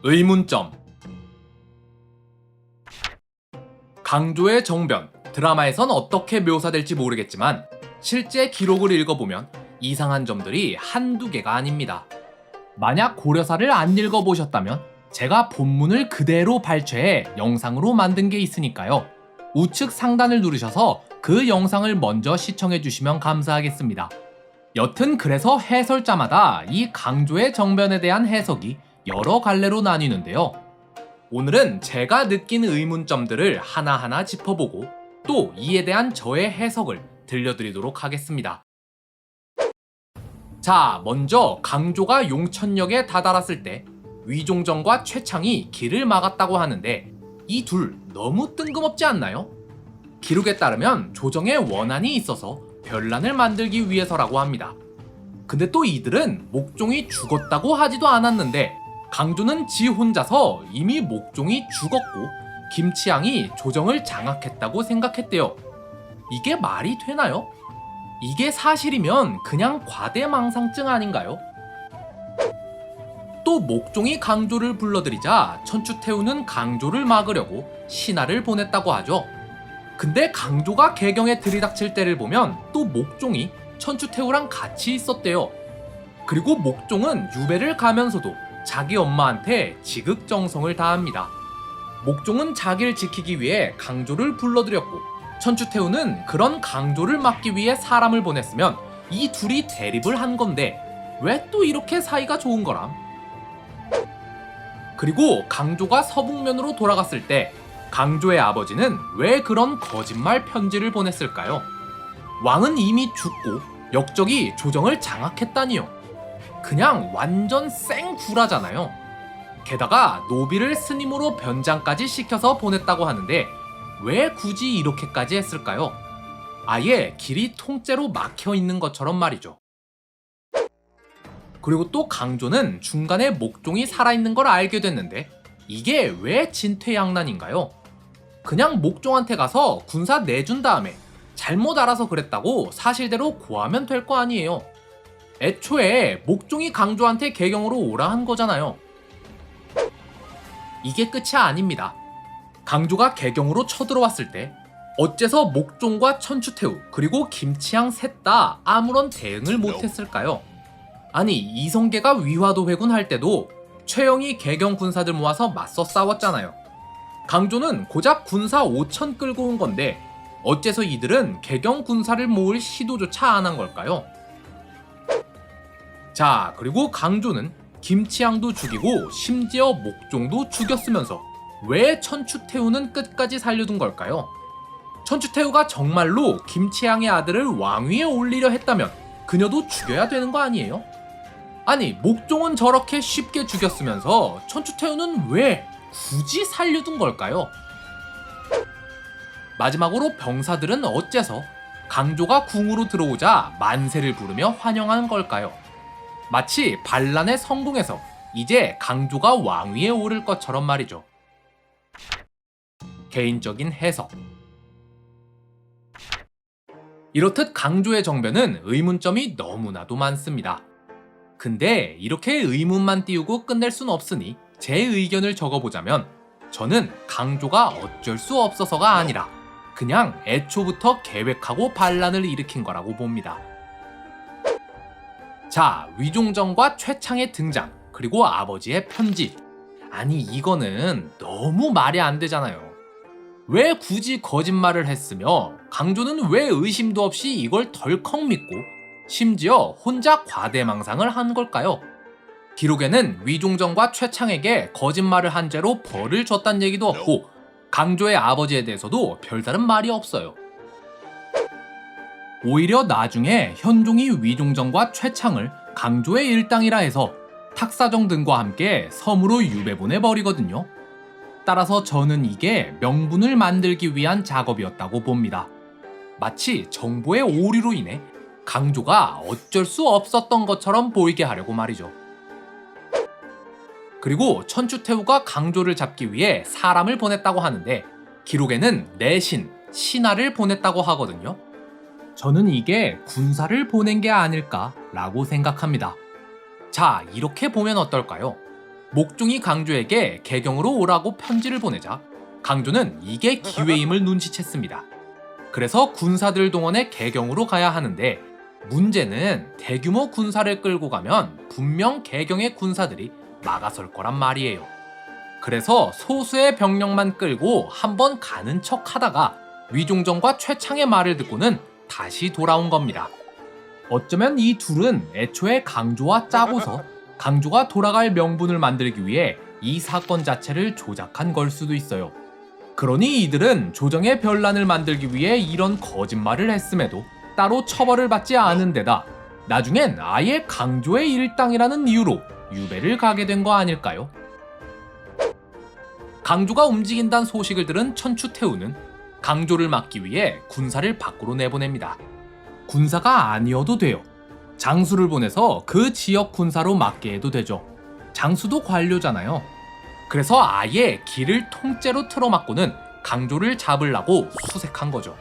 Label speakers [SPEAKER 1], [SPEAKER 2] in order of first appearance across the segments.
[SPEAKER 1] 의문점. 강조의 정변, 드라마에선 어떻게 묘사될지 모르겠지만 실제 기록을 읽어보면 이상한 점들이 한두 개가 아닙니다. 만약 고려사를 안 읽어보셨다면 제가 본문을 그대로 발췌해 영상으로 만든 게 있으니까요. 우측 상단을 누르셔서 그 영상을 먼저 시청해 주시면 감사하겠습니다. 여튼 그래서 해설자마다 이 강조의 정변에 대한 해석이 여러 갈래로 나뉘는데요. 오늘은 제가 느낀 의문점들을 하나하나 짚어보고 또 이에 대한 저의 해석을 들려드리도록 하겠습니다. 자, 먼저 강조가 용천역에 다다랐을 때 위종정과 최창이 길을 막았다고 하는데 이 둘 너무 뜬금없지 않나요? 기록에 따르면 조정에 원한이 있어서 변란을 만들기 위해서라고 합니다. 근데 또 이들은 목종이 죽었다고 하지도 않았는데 강조는 지 혼자서 이미 목종이 죽었고 김치향이 조정을 장악했다고 생각했대요. 이게 말이 되나요? 이게 사실이면 그냥 과대망상증 아닌가요? 또 목종이 강조를 불러들이자 천추태우는 강조를 막으려고 신하를 보냈다고 하죠. 근데 강조가 개경에 들이닥칠 때를 보면 또 목종이 천추태우랑 같이 있었대요. 그리고 목종은 유배를 가면서도 자기 엄마한테 지극정성을 다합니다. 목종은 자기를 지키기 위해 강조를 불러들였고 천추태우는 그런 강조를 막기 위해 사람을 보냈으면 이 둘이 대립을 한 건데 왜 또 이렇게 사이가 좋은 거람? 그리고 강조가 서북면으로 돌아갔을 때 강조의 아버지는 왜 그런 거짓말 편지를 보냈을까요? 왕은 이미 죽고 역적이 조정을 장악했다니요. 그냥 완전 생구라잖아요. 게다가 노비를 스님으로 변장까지 시켜서 보냈다고 하는데 왜 굳이 이렇게까지 했을까요? 아예 길이 통째로 막혀 있는 것처럼 말이죠. 그리고 또 강조는 중간에 목종이 살아있는 걸 알게 됐는데 이게 왜 진퇴양난인가요? 그냥 목종한테 가서 군사 내준 다음에 잘못 알아서 그랬다고 사실대로 고하면 될 거 아니에요. 애초에 목종이 강조한테 개경으로 오라 한 거잖아요. 이게 끝이 아닙니다. 강조가 개경으로 쳐들어왔을 때 어째서 목종과 천추태우 그리고 김치향 셋 다 아무런 대응을 못했을까요? 아니 이성계가 위화도 회군할 때도 최영이 개경 군사들 모아서 맞서 싸웠잖아요. 강조는 고작 군사 5천 끌고 온 건데 어째서 이들은 개경 군사를 모을 시도조차 안 한 걸까요? 자, 그리고 강조는 김치향도 죽이고 심지어 목종도 죽였으면서 왜 천추태우는 끝까지 살려둔 걸까요? 천추태우가 정말로 김치향의 아들을 왕위에 올리려 했다면 그녀도 죽여야 되는 거 아니에요? 아니 목종은 저렇게 쉽게 죽였으면서 천추태우는 왜 굳이 살려둔 걸까요? 마지막으로 병사들은 어째서 강조가 궁으로 들어오자 만세를 부르며 환영하는 걸까요? 마치 반란에 성공해서 이제 강조가 왕위에 오를 것처럼 말이죠. 개인적인 해석. 이렇듯 강조의 정변은 의문점이 너무나도 많습니다. 근데 이렇게 의문만 띄우고 끝낼 순 없으니 제 의견을 적어보자면 저는 강조가 어쩔 수 없어서가 아니라 그냥 애초부터 계획하고 반란을 일으킨 거라고 봅니다. 자, 위종정과 최창의 등장 그리고 아버지의 편지. 아니 이거는 너무 말이 안 되잖아요. 왜 굳이 거짓말을 했으며 강조는 왜 의심도 없이 이걸 덜컥 믿고 심지어 혼자 과대망상을 한 걸까요? 기록에는 위종정과 최창에게 거짓말을 한 죄로 벌을 줬단 얘기도 없고 강조의 아버지에 대해서도 별다른 말이 없어요. 오히려 나중에 현종이 위종정과 최창을 강조의 일당이라 해서 탁사정 등과 함께 섬으로 유배 보내버리거든요. 따라서 저는 이게 명분을 만들기 위한 작업이었다고 봅니다. 마치 정보의 오류로 인해 강조가 어쩔 수 없었던 것처럼 보이게 하려고 말이죠. 그리고 천추태우가 강조를 잡기 위해 사람을 보냈다고 하는데 기록에는 내신, 신하를 보냈다고 하거든요. 저는 이게 군사를 보낸 게 아닐까라고 생각합니다. 자, 이렇게 보면 어떨까요? 목종이 강조에게 개경으로 오라고 편지를 보내자 강조는 이게 기회임을 눈치챘습니다. 그래서 군사들 동원해 개경으로 가야 하는데 문제는 대규모 군사를 끌고 가면 분명 개경의 군사들이 막아설 거란 말이에요. 그래서 소수의 병력만 끌고 한번 가는 척 하다가 위종전과 최창의 말을 듣고는 다시 돌아온 겁니다. 어쩌면 이 둘은 애초에 강조와 짜고서 강조가 돌아갈 명분을 만들기 위해 이 사건 자체를 조작한 걸 수도 있어요. 그러니 이들은 조정의 변란을 만들기 위해 이런 거짓말을 했음에도 따로 처벌을 받지 않은 데다 나중엔 아예 강조의 일당이라는 이유로 유배를 가게 된 거 아닐까요? 강조가 움직인다는 소식을 들은 천추태후는 강조를 막기 위해 군사를 밖으로 내보냅니다. 군사가 아니어도 돼요. 장수를 보내서 그 지역 군사로 맡게 해도 되죠. 장수도 관료잖아요. 그래서 아예 길을 통째로 틀어막고는 강조를 잡으려고 수색한 거죠.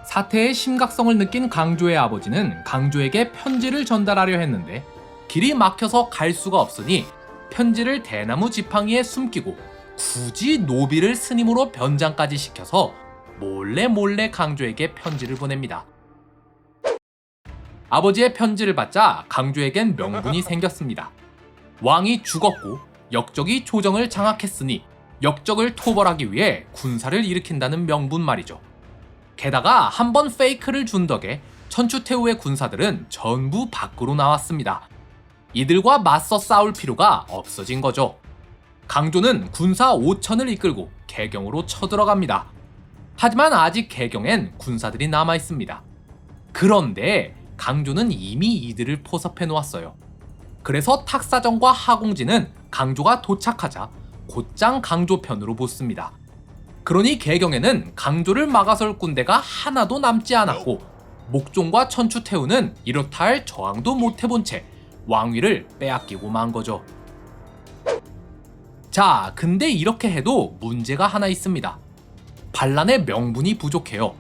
[SPEAKER 1] 사태의 심각성을 느낀 강조의 아버지는 강조에게 편지를 전달하려 했는데 길이 막혀서 갈 수가 없으니 편지를 대나무 지팡이에 숨기고 굳이 노비를 스님으로 변장까지 시켜서 몰래 강조에게 편지를 보냅니다. 아버지의 편지를 받자 강조에겐 명분이 생겼습니다. 왕이 죽었고 역적이 조정을 장악했으니 역적을 토벌하기 위해 군사를 일으킨다는 명분 말이죠. 게다가 한번 페이크를 준 덕에 천추태후의 군사들은 전부 밖으로 나왔습니다. 이들과 맞서 싸울 필요가 없어진 거죠. 강조는 군사 5천을 이끌고 개경으로 쳐들어갑니다. 하지만 아직 개경엔 군사들이 남아있습니다. 그런데 강조는 이미 이들을 포섭해 놓았어요. 그래서 탁사정과 하공진은 강조가 도착하자 곧장 강조 편으로 붙습니다. 그러니 개경에는 강조를 막아설 군대가 하나도 남지 않았고 목종과 천추태후는 이렇다 할 저항도 못 해본 채 왕위를 빼앗기고 만 거죠. 자, 근데 이렇게 해도 문제가 하나 있습니다. 반란의 명분이 부족해요.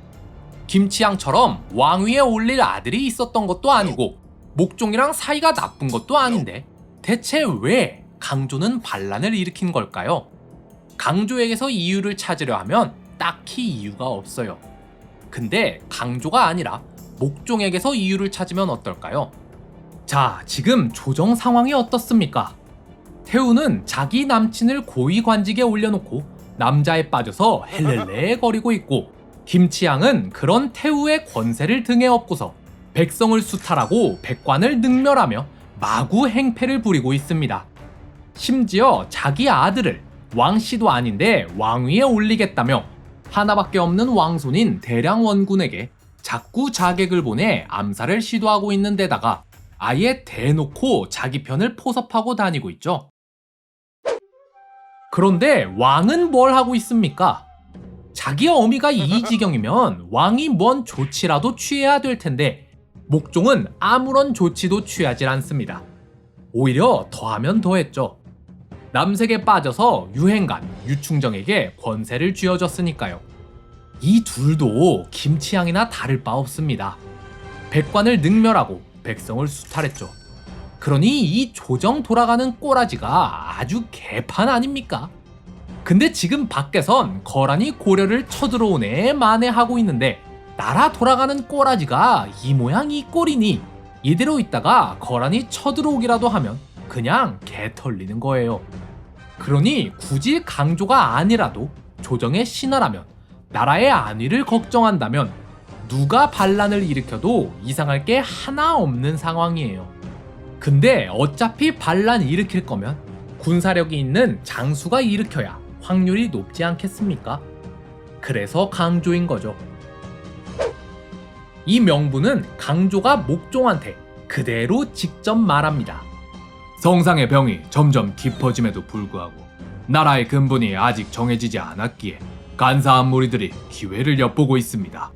[SPEAKER 1] 김치양처럼 왕위에 올릴 아들이 있었던 것도 아니고 목종이랑 사이가 나쁜 것도 아닌데 대체 왜 강조는 반란을 일으킨 걸까요? 강조에게서 이유를 찾으려 하면 딱히 이유가 없어요. 근데 강조가 아니라 목종에게서 이유를 찾으면 어떨까요? 자, 지금 조정 상황이 어떻습니까? 태우는 자기 남친을 고위관직에 올려놓고 남자에 빠져서 헬렐레 거리고 있고 김치양은 그런 태우의 권세를 등에 업고서 백성을 수탈하고 백관을 능멸하며 마구 행패를 부리고 있습니다. 심지어 자기 아들을 왕씨도 아닌데 왕위에 올리겠다며 하나밖에 없는 왕손인 대량원군에게 자꾸 자객을 보내 암살을 시도하고 있는 데다가 아예 대놓고 자기 편을 포섭하고 다니고 있죠. 그런데 왕은 뭘 하고 있습니까? 자기 어미가 이 지경이면 왕이 뭔 조치라도 취해야 될 텐데 목종은 아무런 조치도 취하질 않습니다. 오히려 더하면 더했죠. 남색에 빠져서 유행간, 유충정에게 권세를 쥐어줬으니까요. 이 둘도 김치양이나 다를 바 없습니다. 백관을 능멸하고 백성을 수탈했죠. 그러니 이 조정 돌아가는 꼬라지가 아주 개판 아닙니까? 근데 지금 밖에선 거란이 고려를 쳐들어오네 만회하고 있는데 나라 돌아가는 꼬라지가 이 모양 이 꼴이니 이대로 있다가 거란이 쳐들어오기라도 하면 그냥 개 털리는 거예요. 그러니 굳이 강조가 아니라도 조정의 신하라면 나라의 안위를 걱정한다면 누가 반란을 일으켜도 이상할 게 하나 없는 상황이에요. 근데 어차피 반란 일으킬 거면 군사력이 있는 장수가 일으켜야 확률이 높지 않겠습니까? 그래서 강조인 거죠. 이 명분은 강조가 목종한테 그대로 직접 말합니다. 성상의 병이 점점 깊어짐에도 불구하고 나라의 근본이 아직 정해지지 않았기에 간사한 무리들이 기회를 엿보고 있습니다.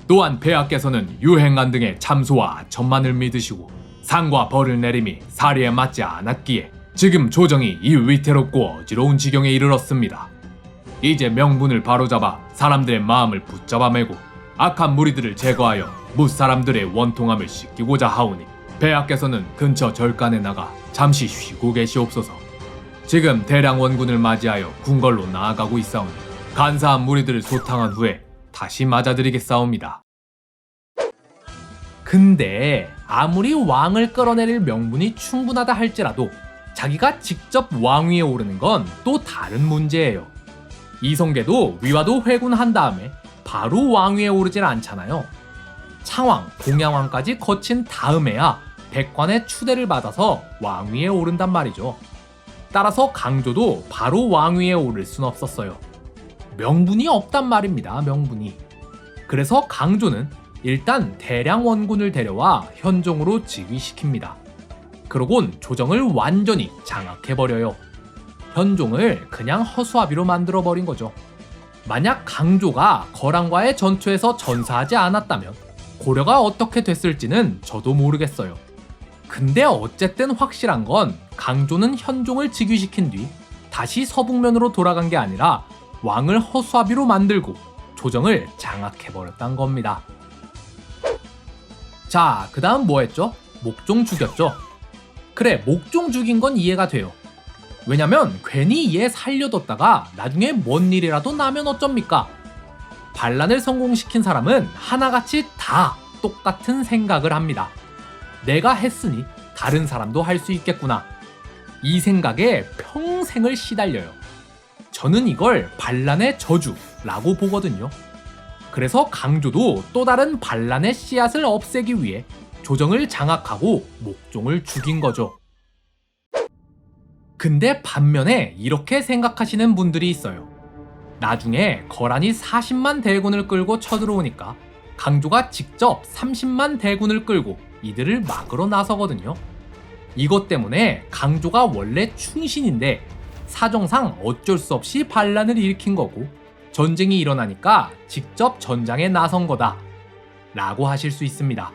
[SPEAKER 1] 또한 폐하께서는 유행안 등의 참소와 천만을 믿으시고 상과 벌을 내림이 사리에 맞지 않았기에 지금 조정이 이 위태롭고 어지러운 지경에 이르렀습니다. 이제 명분을 바로잡아 사람들의 마음을 붙잡아매고 악한 무리들을 제거하여 무사람들의 원통함을 씻기고자 하오니 폐하께서는 근처 절간에 나가 잠시 쉬고 계시옵소서. 지금 대량 원군을 맞이하여 궁궐로 나아가고 있사오니 간사한 무리들을 소탕한 후에 다시 맞아들이겠사옵니다. 근데 아무리 왕을 끌어내릴 명분이 충분하다 할지라도 자기가 직접 왕위에 오르는 건 또 다른 문제예요. 이성계도 위화도 회군한 다음에 바로 왕위에 오르질 않잖아요. 창왕, 공양왕까지 거친 다음에야 백관의 추대를 받아서 왕위에 오른단 말이죠. 따라서 강조도 바로 왕위에 오를 순 없었어요. 명분이 없단 말입니다. 명분이. 그래서 강조는 일단 대량 원군을 데려와 현종으로 즉위시킵니다. 그러곤 조정을 완전히 장악해버려요. 현종을 그냥 허수아비로 만들어버린 거죠. 만약 강조가 거란과의 전투에서 전사하지 않았다면 고려가 어떻게 됐을지는 저도 모르겠어요. 근데 어쨌든 확실한 건 강조는 현종을 즉위시킨 뒤 다시 서북면으로 돌아간 게 아니라 왕을 허수아비로 만들고 조정을 장악해버렸단 겁니다. 자, 그 다음 뭐 했죠? 목종 죽였죠. 그래, 목종 죽인 건 이해가 돼요. 왜냐면 괜히 얘 살려뒀다가 나중에 뭔 일이라도 나면 어쩝니까? 반란을 성공시킨 사람은 하나같이 다 똑같은 생각을 합니다. 내가 했으니 다른 사람도 할 수 있겠구나. 이 생각에 평생을 시달려요. 저는 이걸 반란의 저주라고 보거든요. 그래서 강조도 또 다른 반란의 씨앗을 없애기 위해 조정을 장악하고 목종을 죽인 거죠. 근데 반면에 이렇게 생각하시는 분들이 있어요. 나중에 거란이 40만 대군을 끌고 쳐들어오니까 강조가 직접 30만 대군을 끌고 이들을 막으러 나서거든요. 이것 때문에 강조가 원래 충신인데 사정상 어쩔 수 없이 반란을 일으킨 거고 전쟁이 일어나니까 직접 전장에 나선 거다 라고 하실 수 있습니다.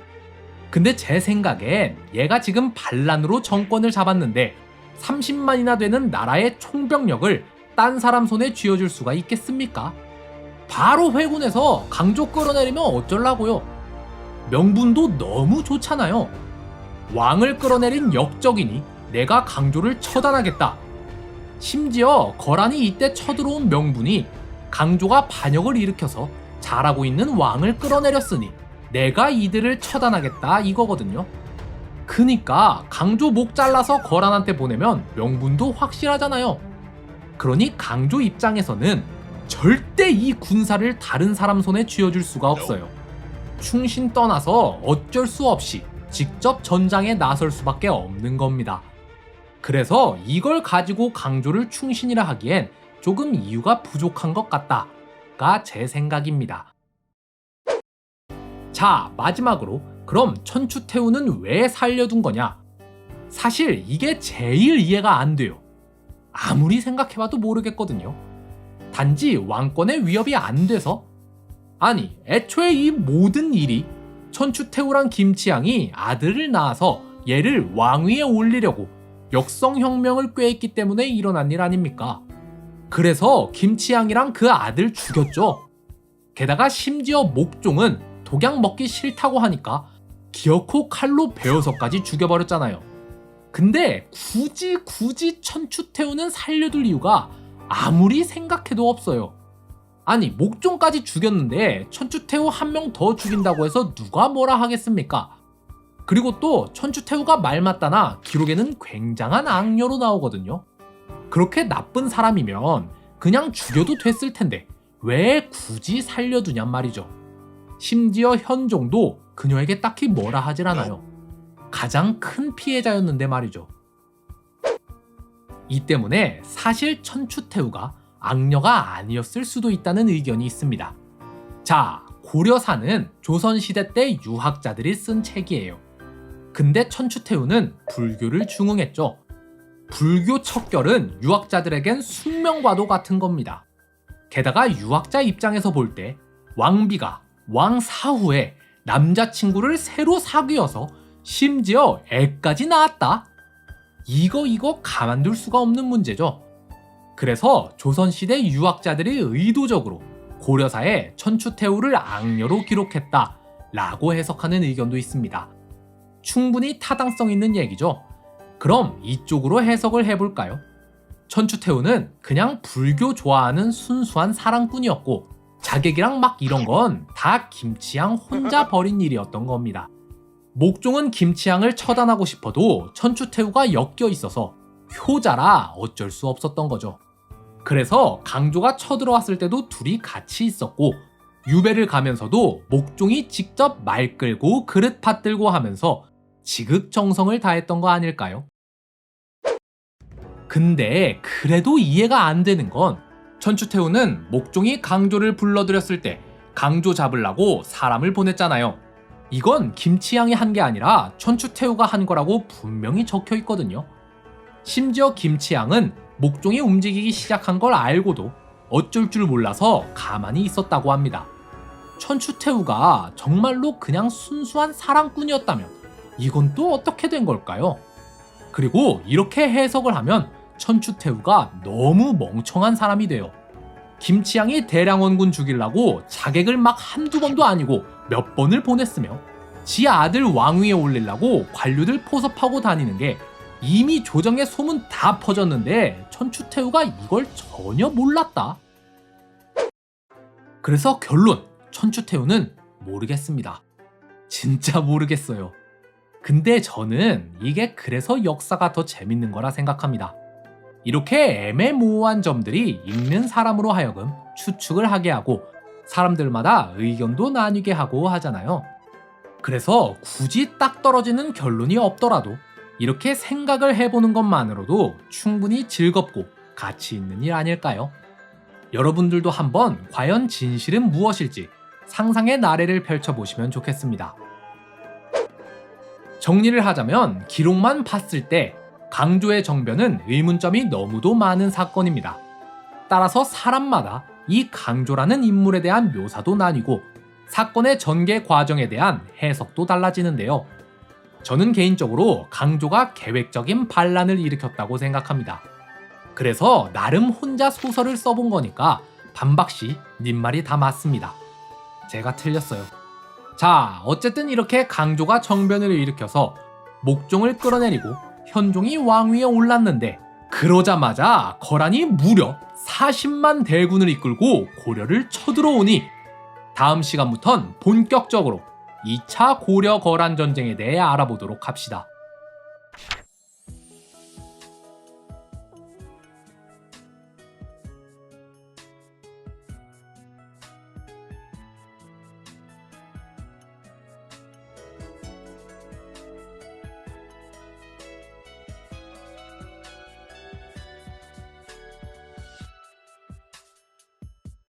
[SPEAKER 1] 근데 제 생각엔 얘가 지금 반란으로 정권을 잡았는데 30만이나 되는 나라의 총병력을 딴 사람 손에 쥐어줄 수가 있겠습니까? 바로 회군에서 강조 끌어내리면 어쩌려고요? 명분도 너무 좋잖아요. 왕을 끌어내린 역적이니 내가 강조를 처단하겠다. 심지어 거란이 이때 쳐들어온 명분이 강조가 반역을 일으켜서 잘하고 있는 왕을 끌어내렸으니 내가 이들을 처단하겠다 이거거든요. 그니까 강조 목 잘라서 거란한테 보내면 명분도 확실하잖아요. 그러니 강조 입장에서는 절대 이 군사를 다른 사람 손에 쥐어줄 수가 없어요. 충신 떠나서 어쩔 수 없이 직접 전장에 나설 수밖에 없는 겁니다. 그래서 이걸 가지고 강조를 충신이라 하기엔 조금 이유가 부족한 것 같다가 제 생각입니다. 자, 마지막으로 그럼 천추태후는 왜 살려둔 거냐? 사실 이게 제일 이해가 안 돼요. 아무리 생각해봐도 모르겠거든요. 단지 왕권의 위협이 안 돼서? 아니, 애초에 이 모든 일이 천추태후랑 김치향이 아들을 낳아서 얘를 왕위에 올리려고 역성혁명을 꾀했기 때문에 일어난 일 아닙니까? 그래서 김치향이랑 그 아들 죽였죠. 게다가 심지어 목종은 독약 먹기 싫다고 하니까 기어코 칼로 베어서까지 죽여버렸잖아요. 근데 굳이 천추태후는 살려둘 이유가 아무리 생각해도 없어요. 아니, 목종까지 죽였는데 천추태후 한 명 더 죽인다고 해서 누가 뭐라 하겠습니까? 그리고 또 천추태후가 말 맞다나 기록에는 굉장한 악녀로 나오거든요. 그렇게 나쁜 사람이면 그냥 죽여도 됐을 텐데 왜 굳이 살려두냔 말이죠. 심지어 현종도 그녀에게 딱히 뭐라 하질 않아요. 가장 큰 피해자였는데 말이죠. 이 때문에 사실 천추태후가 악녀가 아니었을 수도 있다는 의견이 있습니다. 자, 고려사는 조선시대 때 유학자들이 쓴 책이에요. 근데 천추태후는 불교를 중흥했죠. 불교 척결은 유학자들에겐 숙명과도 같은 겁니다. 게다가 유학자 입장에서 볼 때 왕비가 왕 사후에 남자친구를 새로 사귀어서 심지어 애까지 낳았다? 이거 가만둘 수가 없는 문제죠. 그래서 조선시대 유학자들이 의도적으로 고려사에 천추태후를 악녀로 기록했다 라고 해석하는 의견도 있습니다. 충분히 타당성 있는 얘기죠. 그럼 이쪽으로 해석을 해볼까요? 천추태후는 그냥 불교 좋아하는 순수한 사랑꾼이었고 자객이랑 막 이런 건 다 김치향 혼자 벌인 일이었던 겁니다. 목종은 김치향을 처단하고 싶어도 천추태후가 엮여 있어서 효자라 어쩔 수 없었던 거죠. 그래서 강조가 쳐들어왔을 때도 둘이 같이 있었고 유배를 가면서도 목종이 직접 말 끌고 그릇 받들고 하면서 지극정성을 다했던 거 아닐까요? 근데 그래도 이해가 안 되는 건 천추태후는 목종이 강조를 불러들였을 때 강조 잡으려고 사람을 보냈잖아요. 이건 김치향이 한 게 아니라 천추태후가 한 거라고 분명히 적혀 있거든요. 심지어 김치향은 목종이 움직이기 시작한 걸 알고도 어쩔 줄 몰라서 가만히 있었다고 합니다. 천추태후가 정말로 그냥 순수한 사랑꾼이었다면 이건 또 어떻게 된 걸까요? 그리고 이렇게 해석을 하면 천추태후가 너무 멍청한 사람이 돼요. 김치향이 대량원군 죽이려고 자객을 막 한두 번도 아니고 몇 번을 보냈으며 지 아들 왕위에 올리려고 관료들 포섭하고 다니는 게 이미 조정의 소문 다 퍼졌는데 천추태후가 이걸 전혀 몰랐다. 그래서 결론, 천추태후는 모르겠습니다. 진짜 모르겠어요. 근데 저는 이게 그래서 역사가 더 재밌는 거라 생각합니다. 이렇게 애매모호한 점들이 읽는 사람으로 하여금 추측을 하게 하고 사람들마다 의견도 나뉘게 하고 하잖아요. 그래서 굳이 딱 떨어지는 결론이 없더라도 이렇게 생각을 해보는 것만으로도 충분히 즐겁고 가치 있는 일 아닐까요? 여러분들도 한번 과연 진실은 무엇일지 상상의 나래를 펼쳐보시면 좋겠습니다. 정리를 하자면 기록만 봤을 때 강조의 정변은 의문점이 너무도 많은 사건입니다. 따라서 사람마다 이 강조라는 인물에 대한 묘사도 나뉘고 사건의 전개 과정에 대한 해석도 달라지는데요. 저는 개인적으로 강조가 계획적인 반란을 일으켰다고 생각합니다. 그래서 나름 혼자 소설을 써본 거니까 반박씨 님 말이 다 맞습니다. 제가 틀렸어요. 자, 어쨌든 이렇게 강조가 정변을 일으켜서 목종을 끌어내리고 현종이 왕위에 올랐는데 그러자마자 거란이 무려 40만 대군을 이끌고 고려를 쳐들어오니 다음 시간부턴 본격적으로 2차 고려 거란 전쟁에 대해 알아보도록 합시다.